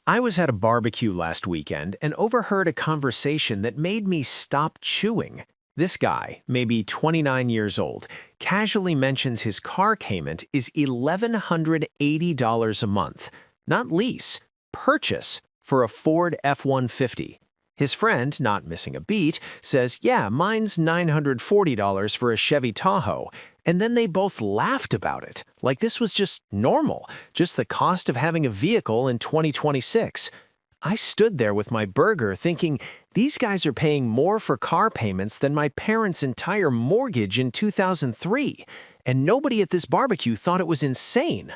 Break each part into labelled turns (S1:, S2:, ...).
S1: I was at a barbecue last weekend and overheard a conversation that made me stop chewing. This guy, maybe 29 years old, casually mentions his car payment is $1,180 a month, not lease, purchase for a Ford F-150. His friend, not missing a beat, says, yeah, mine's $940 for a Chevy Tahoe, and then they both laughed about it, like this was just normal, just the cost of having a vehicle in 2026. I stood there with my burger thinking, these guys are paying more for car payments than my parents' entire mortgage in 2003, and nobody at this barbecue thought it was insane.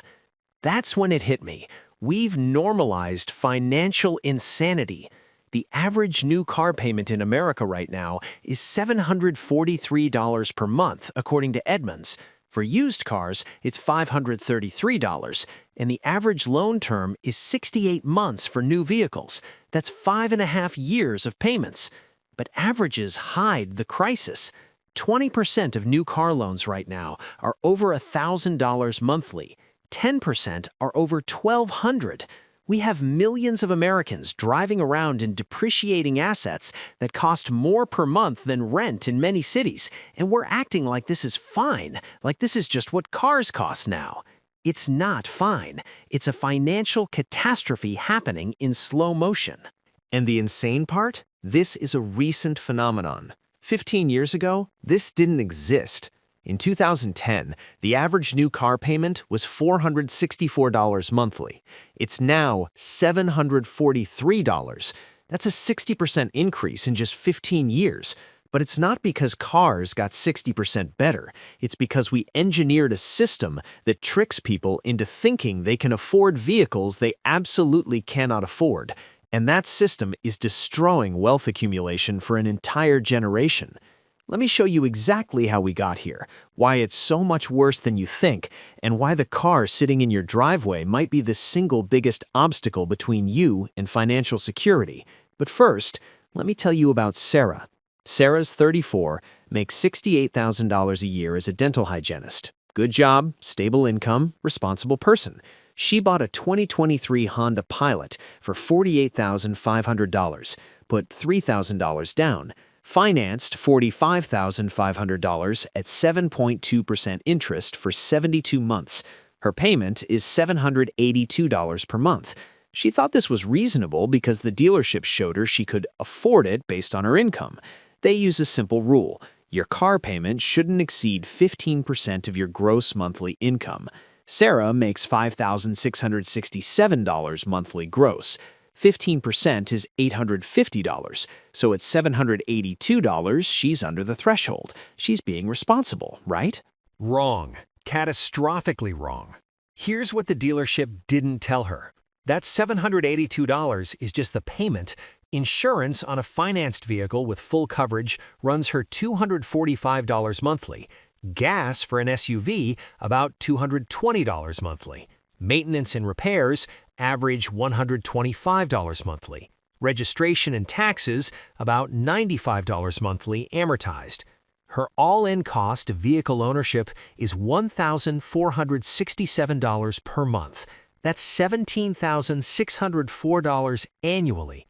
S1: That's when it hit me. We've normalized financial insanity. The average new car payment in America right now is $743 per month, according to Edmunds. For used cars, it's $533, and the average loan term is 68 months for new vehicles. That's 5.5 years of payments. But averages hide the crisis. 20% of new car loans right now are over $1,000 monthly. 10% are over $1,200. We have millions of Americans driving around in depreciating assets that cost more per month than rent in many cities, and we're acting like this is fine, like this is just what cars cost now. It's not fine. It's a financial catastrophe happening in slow motion.
S2: And the insane part? This is a recent phenomenon. 15 years ago, this didn't exist. In 2010, the average new car payment was $464 monthly. It's now $743. That's a 60% increase in just 15 years. But it's not because cars got 60% better. It's because we engineered a system that tricks people into thinking they can afford vehicles they absolutely cannot afford. And that system is destroying wealth accumulation for an entire generation. Let me show you exactly how we got here, why it's so much worse than you think, and why the car sitting in your driveway might be the single biggest obstacle between you and financial security. But first, let me tell you about Sarah. Sarah's 34, makes $68,000 a year as a dental hygienist. Good job, stable income, responsible person. She bought a 2023 Honda Pilot for $48,500, put $3,000 down, financed $45,500 at 7.2% interest for 72 months. Her payment is $782 per month. She thought this was reasonable because the dealership showed her she could afford it based on her income. They use a simple rule. Your car payment shouldn't exceed 15% of your gross monthly income. Sarah makes $5,667 monthly gross. 15% is $850, so at $782, she's under the threshold. She's being responsible, right?
S1: Wrong. Catastrophically wrong. Here's what the dealership didn't tell her. That $782 is just the payment. Insurance on a financed vehicle with full coverage runs her $245 monthly. Gas for an SUV, about $220 monthly. Maintenance and repairs average $125 monthly. Registration and taxes, about $95 monthly amortized. Her all-in cost of vehicle ownership is $1,467 per month. That's $17,604 annually.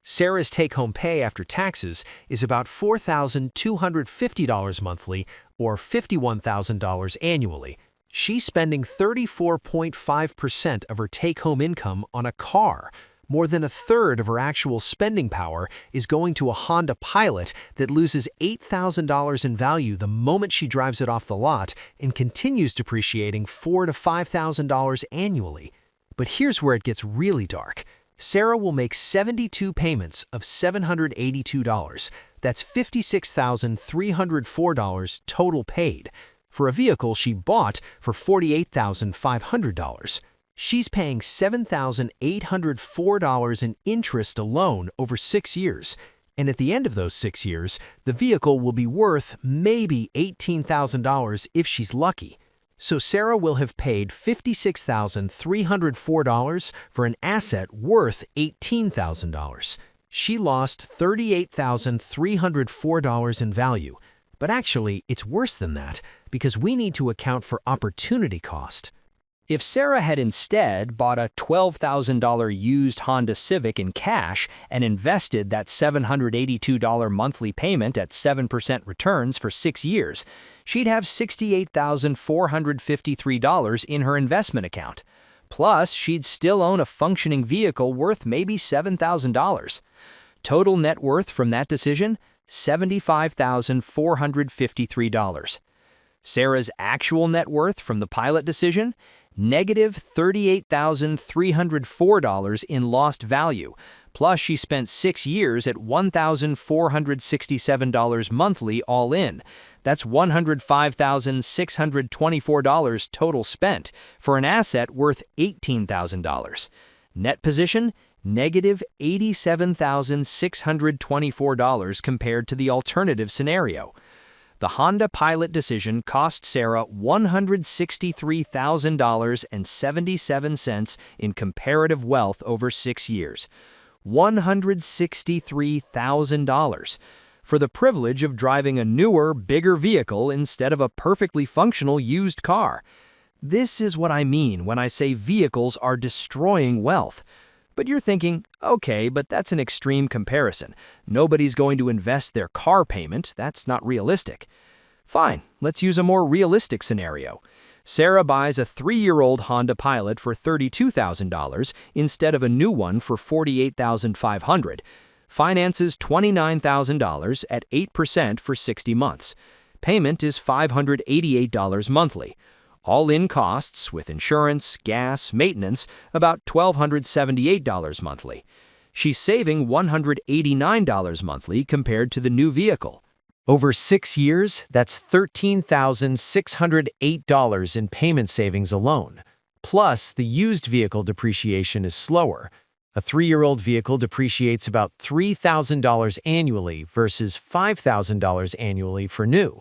S1: Sarah's take-home pay after taxes is about $4,250 monthly or $51,000 annually. She's spending 34.5% of her take-home income on a car. More than a third of her actual spending power is going to a Honda Pilot that loses $8,000 in value the moment she drives it off the lot and continues depreciating $4,000 to $5,000 annually. But here's where it gets really dark. Sarah will make 72 payments of $782. That's $56,304 total paid, for a vehicle she bought for $48,500. She's paying $7,804 in interest alone over 6 years. And at the end of those 6 years, the vehicle will be worth maybe $18,000 if she's lucky. So Sarah will have paid $56,304 for an asset worth $18,000. She lost $38,304 in value. But actually, it's worse than that because we need to account for opportunity cost.
S3: If Sarah had instead bought a $12,000 used Honda Civic in cash and invested that $782 monthly payment at 7% returns for 6 years, she'd have $68,453 in her investment account. Plus, she'd still own a functioning vehicle worth maybe $7,000. Total net worth from that decision, $75,453. Sarah's actual net worth from the pilot decision, negative $38,304 in lost value, plus she spent 6 years at $1,467 monthly all in. That's $105,624 total spent for an asset worth $18,000. Net position, negative $87,624 compared to the alternative scenario. The Honda Pilot decision cost Sarah $163,077 in comparative wealth over 6 years. $163,000 for the privilege of driving a newer, bigger vehicle instead of a perfectly functional used car. This is what I mean when I say vehicles are destroying wealth. But you're thinking, okay, but that's an extreme comparison. Nobody's going to invest their car payment. That's not realistic. Fine, let's use a more realistic scenario. Sarah buys a 3-year-old Honda Pilot for $32,000 instead of a new one for $48,500. Finances $29,000 at 8% for 60 months. Payment is $588 monthly. All-in costs, with insurance, gas, maintenance, about $1,278 monthly. She's saving $189 monthly compared to the new vehicle.
S2: Over 6 years, that's $13,608 in payment savings alone. Plus, the used vehicle depreciation is slower. A 3-year-old vehicle depreciates about $3,000 annually versus $5,000 annually for new.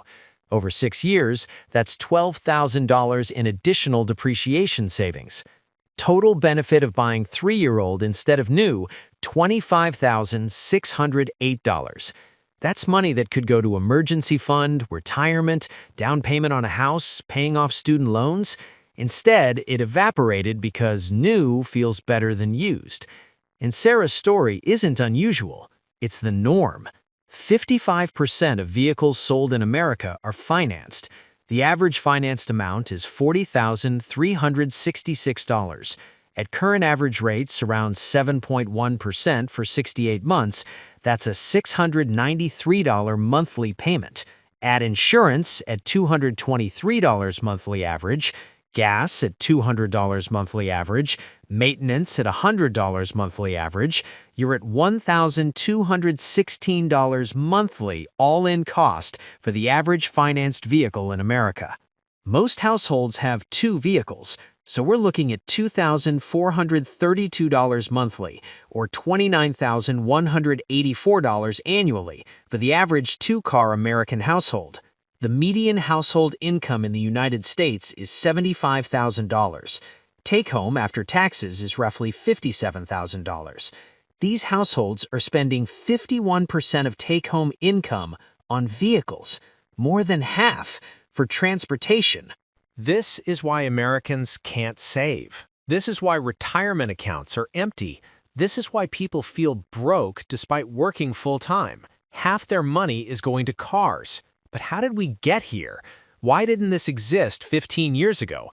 S2: Over 6 years, that's $12,000 in additional depreciation savings. Total benefit of buying 3-year-old instead of new, $25,608. That's money that could go to emergency fund, retirement, down payment on a house, paying off student loans. Instead, it evaporated because new feels better than used. And Sarah's story isn't unusual. It's the norm. 55% of vehicles sold in America are financed. The average financed amount is $40,366. At current average rates, around 7.1% for 68 months, that's a $693 monthly payment. Add insurance at $223 monthly average, gas at $200 monthly average, maintenance at $100 monthly average, you're at $1,216 monthly all-in cost for the average financed vehicle in America. Most households have 2 vehicles, so we're looking at $2,432 monthly, or $29,184 annually for the average 2-car American household. The median household income in the United States is $75,000. Take-home after taxes is roughly $57,000. These households are spending 51% of take-home income on vehicles, more than half for transportation.
S1: This is why Americans can't save. This is why retirement accounts are empty. This is why people feel broke despite working full-time. Half their money is going to cars. But how did we get here? Why didn't this exist 15 years ago?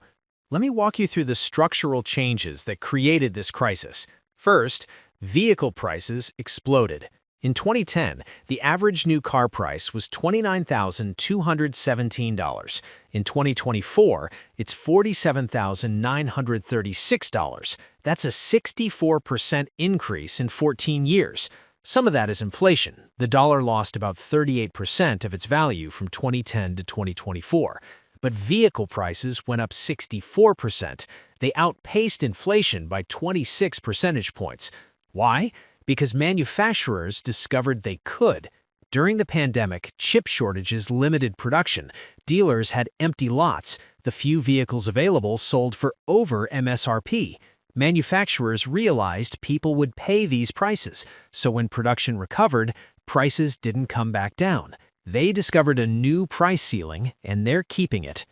S1: Let me walk you through the structural changes that created this crisis. First, vehicle prices exploded. In 2010, the average new car price was $29,217. In 2024, it's $47,936. That's a 64% increase in 14 years. Some of that is inflation. The dollar lost about 38% of its value from 2010 to 2024. But vehicle prices went up 64%. They outpaced inflation by 26 percentage points. Why? Because manufacturers discovered they could. During the pandemic, chip shortages limited production. Dealers had empty lots. The few vehicles available sold for over MSRP. Manufacturers realized people would pay these prices, so when production recovered, prices didn't come back down. They discovered a new price ceiling, and they're keeping it.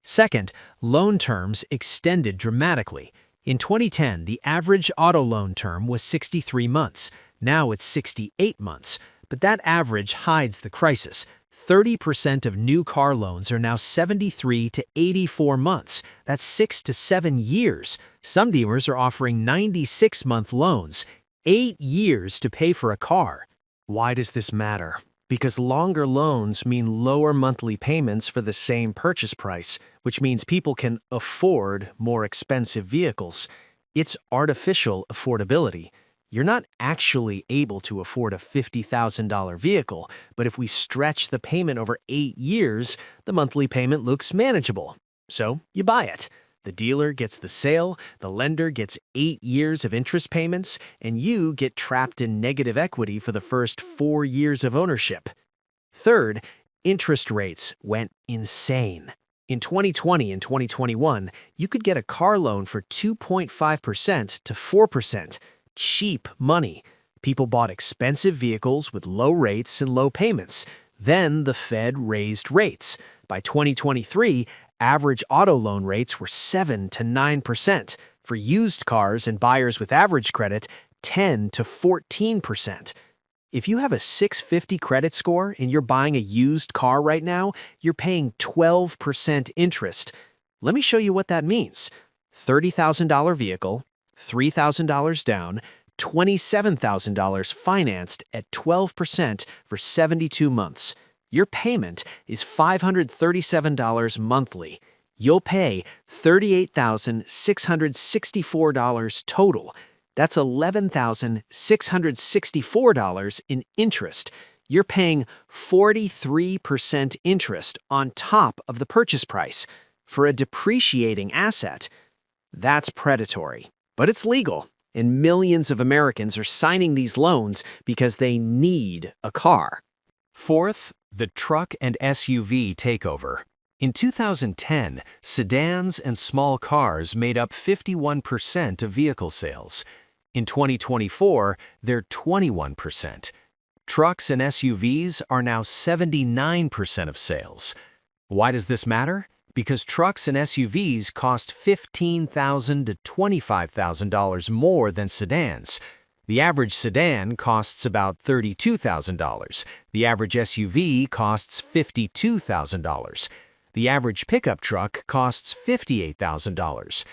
S1: Second, loan terms extended dramatically. In 2010, the average auto loan term was 63 months. Now it's 68 months. But that average hides the crisis. 30% of new car loans are now 73 to 84 months. That's 6 to 7 years. Some dealers are offering 96-month loans, 8 years to pay for a car.
S2: Why does this matter? Because longer loans mean lower monthly payments for the same purchase price, which means people can afford more expensive vehicles. It's artificial affordability. You're not actually able to afford a $50,000 vehicle, but if we stretch the payment over 8 years, the monthly payment looks manageable. So you buy it. The dealer gets the sale, the lender gets 8 years of interest payments, and you get trapped in negative equity for the first 4 years of ownership. Third, interest rates went insane. In 2020 and 2021, you could get a car loan for 2.5% to 4%. Cheap money. People bought expensive vehicles with low rates and low payments. Then the Fed raised rates. By 2023, average auto loan rates were 7 to 9%. For used cars and buyers with average credit, 10 to 14%. If you have a 650 credit score and you're buying a used car right now, you're paying 12% interest. Let me show you what that means. $30,000 vehicle, $3,000 down, $27,000 financed at 12% for 72 months. Your payment is $537 monthly. You'll pay $38,664 total. That's $11,664 in interest. You're paying 43% interest on top of the purchase price for a depreciating asset. That's predatory, but it's legal, and millions of Americans are signing these loans because they need a car. Fourth, the truck and SUV takeover. In 2010, sedans and small cars made up 51% of vehicle sales. In 2024, they're 21%. Trucks and SUVs are now 79% of sales. Why does this matter? Because trucks and SUVs cost $15,000 to $25,000 more than sedans. The average sedan costs about $32,000. The average SUV costs $52,000. The average pickup truck costs $58,000.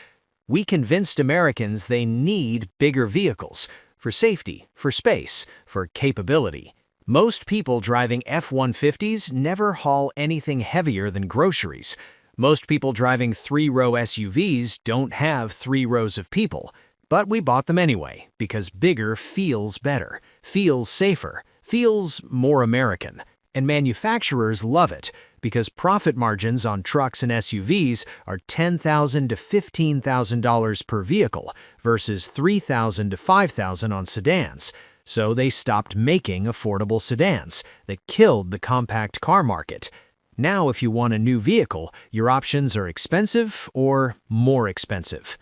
S2: We convinced Americans they need bigger vehicles for safety, for space, for capability. Most people driving F-150s never haul anything heavier than groceries. Most people driving 3-row SUVs don't have 3 rows of people. But we bought them anyway, because bigger feels better, feels safer, feels more American. And manufacturers love it, because profit margins on trucks and SUVs are $10,000 to $15,000 per vehicle versus $3,000 to $5,000 on sedans. So they stopped making affordable sedans that killed the compact car market. Now if you want a new vehicle, your options are expensive or more expensive.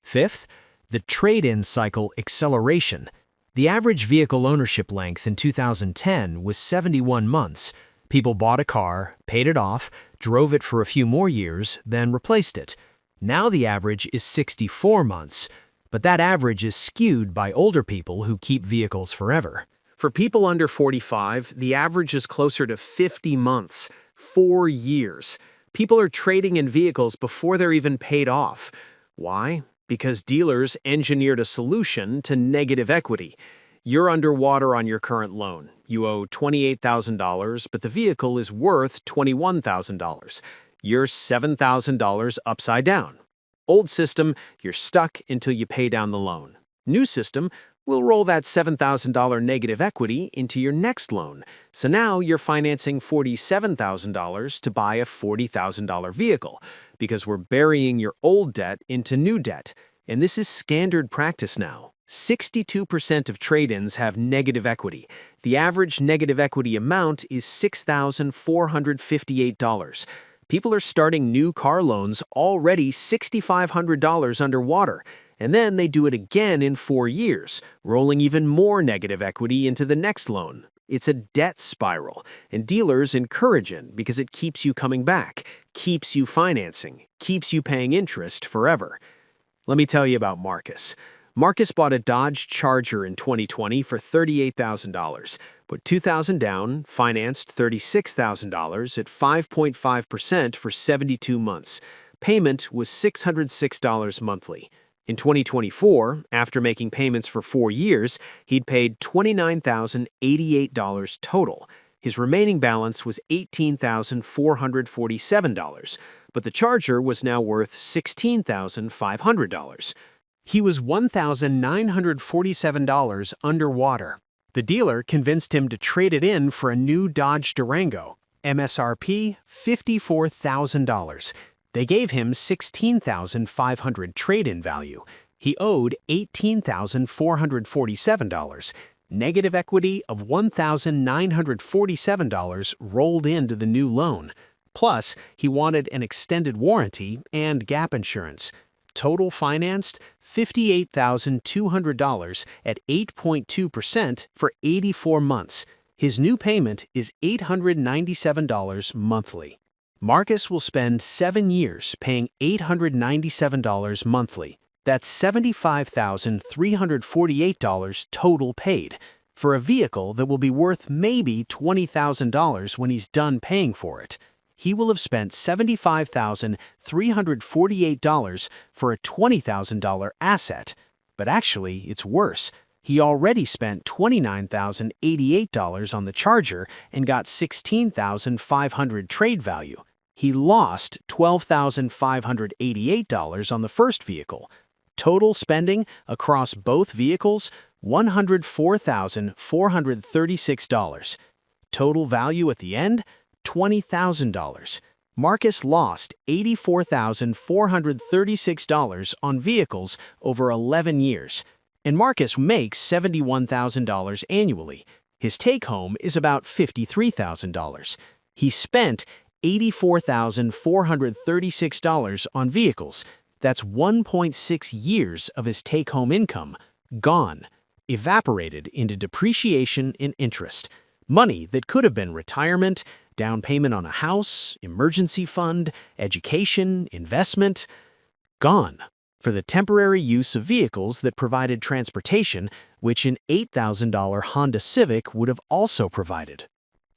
S2: Fifth, the trade-in cycle acceleration. The average vehicle ownership length in 2010 was 71 months. People bought a car, paid it off, drove it for a few more years, then replaced it. Now the average is 64 months. But that average is skewed by older people who keep vehicles forever.
S1: For people under 45, the average is closer to 50 months, 4 years. People are trading in vehicles before they're even paid off. Why? Because dealers engineered a solution to negative equity. You're underwater on your current loan. You owe $28,000, but the vehicle is worth $21,000. You're $7,000 upside down. Old system, you're stuck until you pay down the loan. New system, we'll roll that $7,000 negative equity into your next loan. So now you're financing $47,000 to buy a $40,000 vehicle, because we're burying your old debt into new debt. And this is standard practice now. 62% of trade-ins have negative equity. The average negative equity amount is $6,458. People are starting new car loans already $6,500 underwater, and then they do it again in 4 years, rolling even more negative equity into the next loan. It's a debt spiral, and dealers encourage it because it keeps you coming back, keeps you financing, keeps you paying interest forever. Let me tell you about Marcus. Marcus bought a Dodge Charger in 2020 for $38,000, put $2,000 down, financed $36,000 at 5.5% for 72 months. Payment was $606 monthly. In 2024, after making payments for 4 years, he'd paid $29,088 total. His remaining balance was $18,447, but the Charger was now worth $16,500. He was $1,947 underwater. The dealer convinced him to trade it in for a new Dodge Durango, MSRP $54,000. They gave him $16,500 trade-in value. He owed $18,447. Negative equity of $1,947 rolled into the new loan. Plus, he wanted an extended warranty and gap insurance. Total financed $58,200 at 8.2% for 84 months. His new payment is $897 monthly. Marcus will spend 7 years paying $897 monthly. That's $75,348 total paid for a vehicle that will be worth maybe $20,000 when he's done paying for it. He will have spent $75,348 for a $20,000 asset. But actually, it's worse. He already spent $29,088 on the Charger and got $16,500 trade value. He lost $12,588 on the first vehicle. Total spending across both vehicles, $104,436. Total value at the end, $20,000. Marcus lost $84,436 on vehicles over 11 years. And Marcus makes $71,000 annually. His take-home is about $53,000. He spent $84,436 on vehicles. That's 1.6 years of his take-home income gone, evaporated into depreciation and interest. Money that could have been retirement, down payment on a house, emergency fund, education, investment, gone for the temporary use of vehicles that provided transportation, which an $8,000 Honda Civic would have also provided.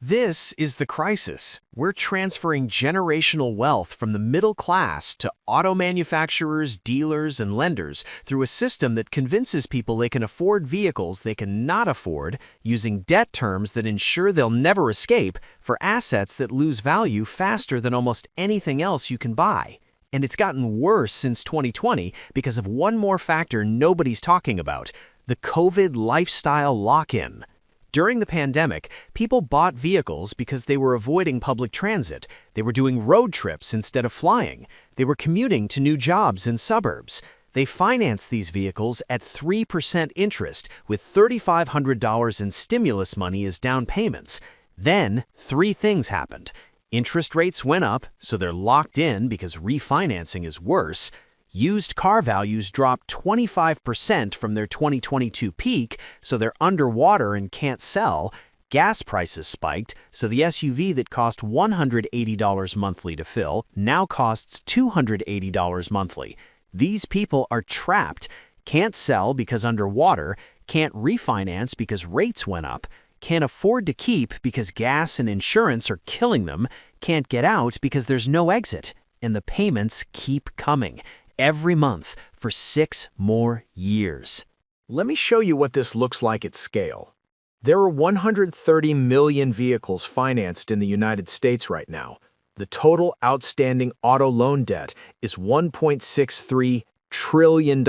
S2: This is the crisis. We're transferring generational wealth from the middle class to auto manufacturers, dealers, and lenders through a system that convinces people they can afford vehicles they cannot afford, using debt terms that ensure they'll never escape, for assets that lose value faster than almost anything else you can buy. And it's gotten worse since 2020 because of one more factor nobody's talking about: the COVID lifestyle lock-in. During the pandemic, people bought vehicles because they were avoiding public transit, they were doing road trips instead of flying, they were commuting to new jobs in suburbs. They financed these vehicles at 3% interest with $3,500 in stimulus money as down payments. Then, 3 things happened. Interest rates went up, so they're locked in because refinancing is worse. Used car values dropped 25% from their 2022 peak, so they're underwater and can't sell. Gas prices spiked, so the SUV that cost $180 monthly to fill now costs $280 monthly. These people are trapped, can't sell because underwater, can't refinance because rates went up, can't afford to keep because gas and insurance are killing them, can't get out because there's no exit, and the payments keep coming every month for 6 more years.
S1: Let me show you what this looks like at scale. There are 130 million vehicles financed in the United States right now. The total outstanding auto loan debt is $1.63 trillion.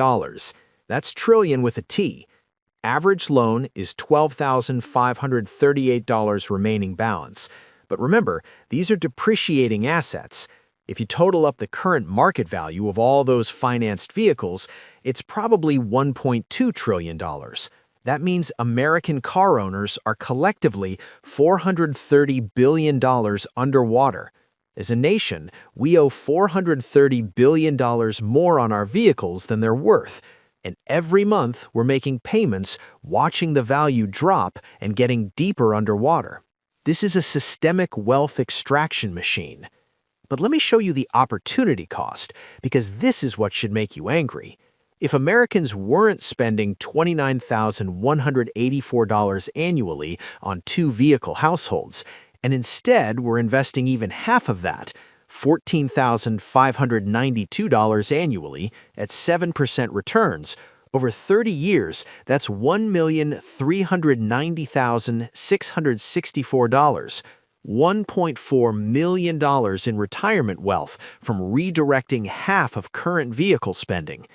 S1: That's trillion with a T. Average loan is $12,538 remaining balance. But remember, these are depreciating assets. If you total up the current market value of all those financed vehicles, it's probably $1.2 trillion. That means American car owners are collectively $430 billion underwater. As a nation, we owe $430 billion more on our vehicles than they're worth.
S2: And every month, we're making payments, watching the value drop, and getting deeper underwater. This is a systemic wealth extraction machine. But let me show you the opportunity cost, because this is what should make you angry. If Americans weren't spending $29,184 annually on two-vehicle households, and instead were investing even half of that, $14,592 annually at 7% returns, over 30 years, that's $1,390,664. $1.4 million in retirement wealth from redirecting half of current vehicle spending.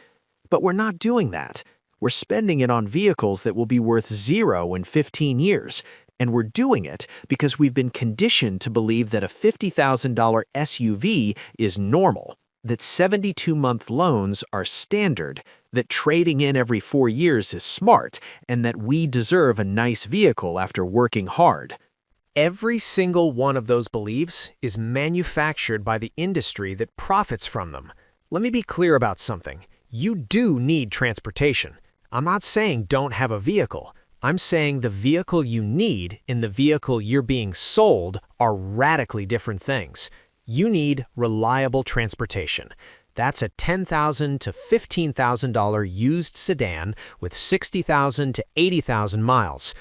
S2: But we're not doing that. We're spending it on vehicles that will be worth zero in 15 years, and we're doing it because we've been conditioned to believe that a $50,000 SUV is normal, that 72-month loans are standard, that trading in every 4 years is smart, and that we deserve a nice vehicle after working hard.
S1: Every single one of those beliefs is manufactured by the industry that profits from them. Let me be clear about something. You do need transportation. I'm not saying don't have a vehicle. I'm saying the vehicle you need and the vehicle you're being sold are radically different things. You need reliable transportation. That's a $10,000 to $15,000 used sedan with 60,000 to 80,000 miles.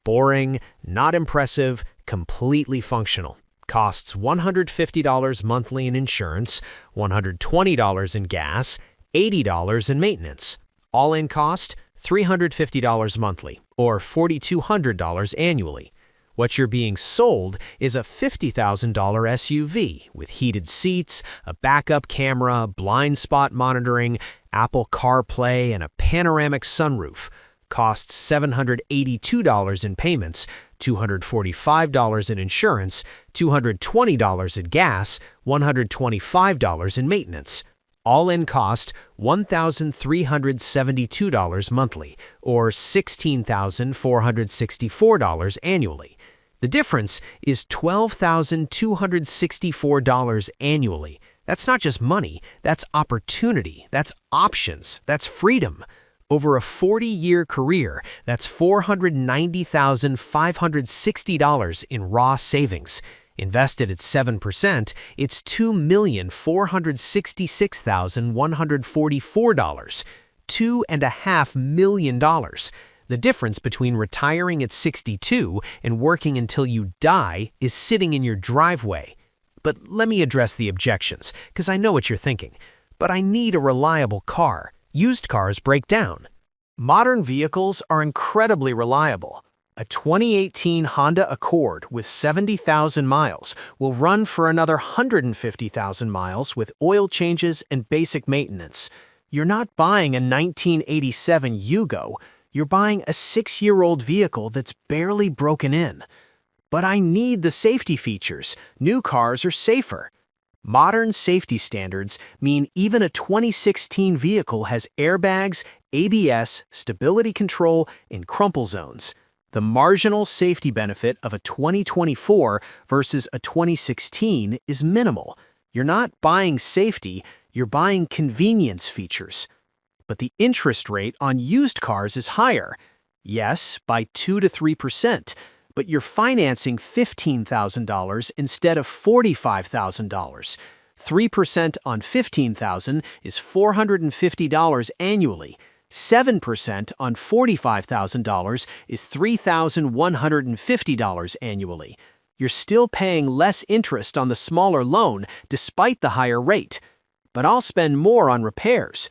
S1: Boring, not impressive, completely functional. Costs $150 monthly in insurance, $120 in gas, $80 in maintenance. All-in cost, $350 monthly, or $4,200 annually. What you're being sold is a $50,000 SUV with heated seats, a backup camera, blind spot monitoring, Apple CarPlay, and a panoramic sunroof. Costs $782 in payments, $245 in insurance, $220 in gas, $125 in maintenance. All-in cost, $1,372 monthly, or $16,464 annually. The difference is $12,264 annually. That's not just money, that's opportunity, that's options, that's freedom. Over a 40-year career, that's $490,560 in raw savings. Invested at 7%, it's $2,466,144. $2.5 million. The difference between retiring at 62 and working until you die is sitting in your driveway. But let me address the objections, because I know what you're thinking. But I need a reliable car. Used cars break down. Modern vehicles are incredibly reliable. A 2018 Honda Accord with 70,000 miles will run for another 150,000 miles with oil changes and basic maintenance. You're not buying a 1987 Yugo, you're buying a 6-year-old vehicle that's barely broken in. But I need the safety features. New cars are safer. Modern safety standards mean even a 2016 vehicle has airbags, ABS, stability control, and crumple zones. The marginal safety benefit of a 2024 versus a 2016 is minimal. You're not buying safety, you're buying convenience features. But the interest rate on used cars is higher. Yes, by 2 to 3%. But you're financing $15,000 instead of $45,000. 3% on $15,000 is $450 annually. 7% on $45,000 is $3,150 annually. You're still paying less interest on the smaller loan despite the higher rate. But I'll spend more on repairs.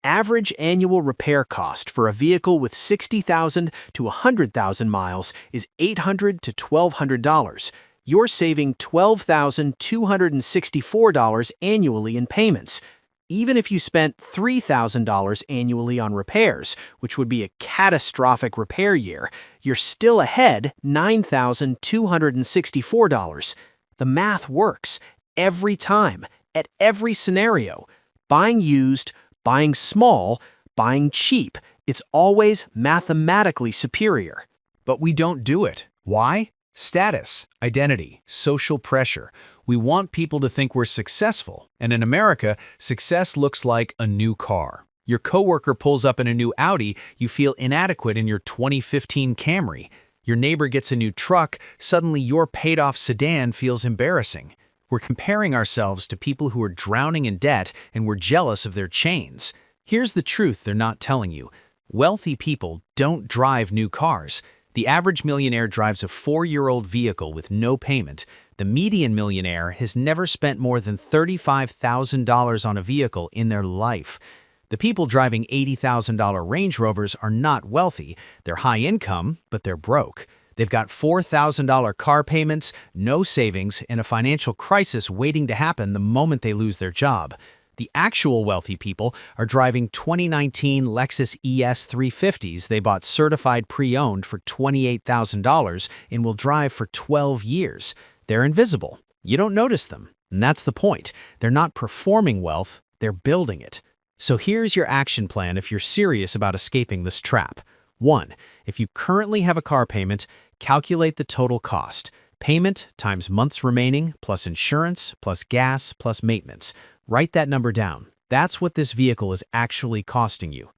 S1: Average annual repair cost for a vehicle with 60,000 to 100,000 miles is $800 to $1,200. You're saving $12,264 annually in payments. Even if you spent $3,000 annually on repairs, which would be a catastrophic repair year, you're still ahead $9,264. The math works every time, at every scenario. Buying used, buying small, buying cheap, it's always mathematically superior. But we don't do it. Why? Status, identity, social pressure. We want people to think we're successful, and in America, success looks like a new car. Your coworker pulls up in a new Audi, you feel inadequate in your 2015 Camry. Your neighbor gets a new truck, suddenly your paid-off sedan feels embarrassing. We're comparing ourselves to people who are drowning in debt and we're jealous of their chains. Here's the truth they're not telling you. Wealthy people don't drive new cars. The average millionaire drives a 4-year-old vehicle with no payment. The median millionaire has never spent more than $35,000 on a vehicle in their life. The people driving $80,000 Range Rovers are not wealthy. They're high income, but they're broke. They've got $4,000 car payments, no savings, and a financial crisis waiting to happen the moment they lose their job. The actual wealthy people are driving 2019 Lexus ES 350s they bought certified pre-owned for $28,000 and will drive for 12 years. They're invisible. You don't notice them. And that's the point. They're not performing wealth, they're building it. So here's your action plan if you're serious about escaping this trap. 1. If you currently have a car payment, calculate the total cost. Payment times months remaining, plus insurance, plus gas, plus maintenance. Write that number down. That's what this vehicle is actually costing you.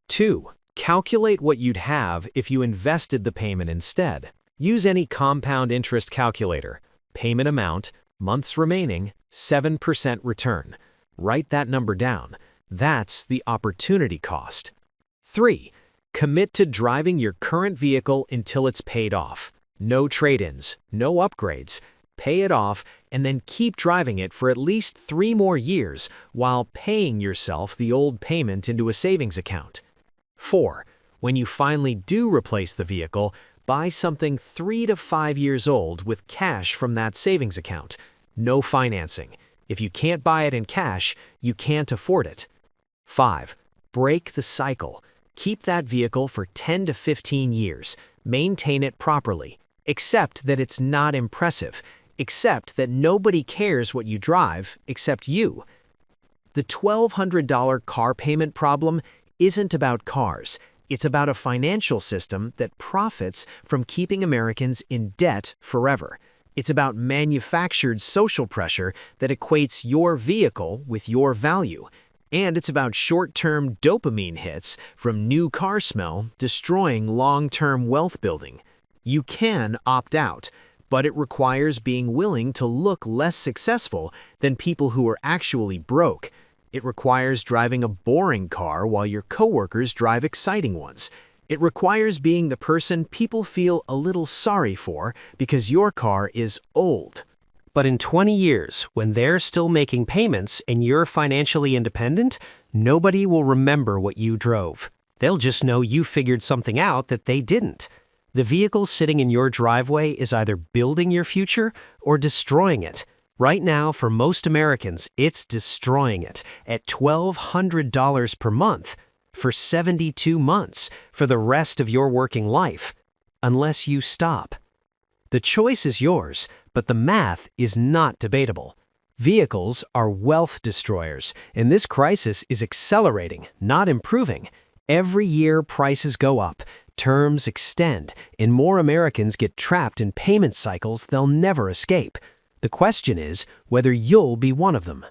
S2: 2. Calculate what you'd have if you invested the payment instead. Use any compound interest calculator. Payment amount, months remaining, 7% return. Write that number down. That's the opportunity cost. 3. Commit to driving your current vehicle until it's paid off. No trade-ins, no upgrades. Pay it off and then keep driving it for at least 3 more years while paying yourself the old payment into a savings account. 4. When you finally do replace the vehicle, buy something 3 to 5 years old with cash from that savings account. No financing. If you can't buy it in cash, you can't afford it. 5. Break the cycle. Keep that vehicle for 10 to 15 years. Maintain it properly. Accept that it's not impressive. Accept that nobody cares what you drive except you. The $1,200 car payment problem isn't about cars. It's about a financial system that profits from keeping Americans in debt forever. It's about manufactured social pressure that equates your vehicle with your value. And it's about short-term dopamine hits from new car smell destroying long-term wealth building. You can opt out, but it requires being willing to look less successful than people who are actually broke. It requires driving a boring car while your coworkers drive exciting ones. It requires being the person people feel a little sorry for because your car is old. But in 20 years, when they're still making payments and you're financially independent, nobody will remember what you drove. They'll just know you figured something out that they didn't. The vehicle sitting in your driveway is either building your future or destroying it. Right now, for most Americans, it's destroying it at $1,200 per month for 72 months for the rest of your working life, unless you stop. The choice is yours, but the math is not debatable. Vehicles are wealth destroyers, and this crisis is accelerating, not improving. Every year, prices go up, terms extend, and more Americans get trapped in payment cycles they'll never escape. The question is whether you'll be one of them.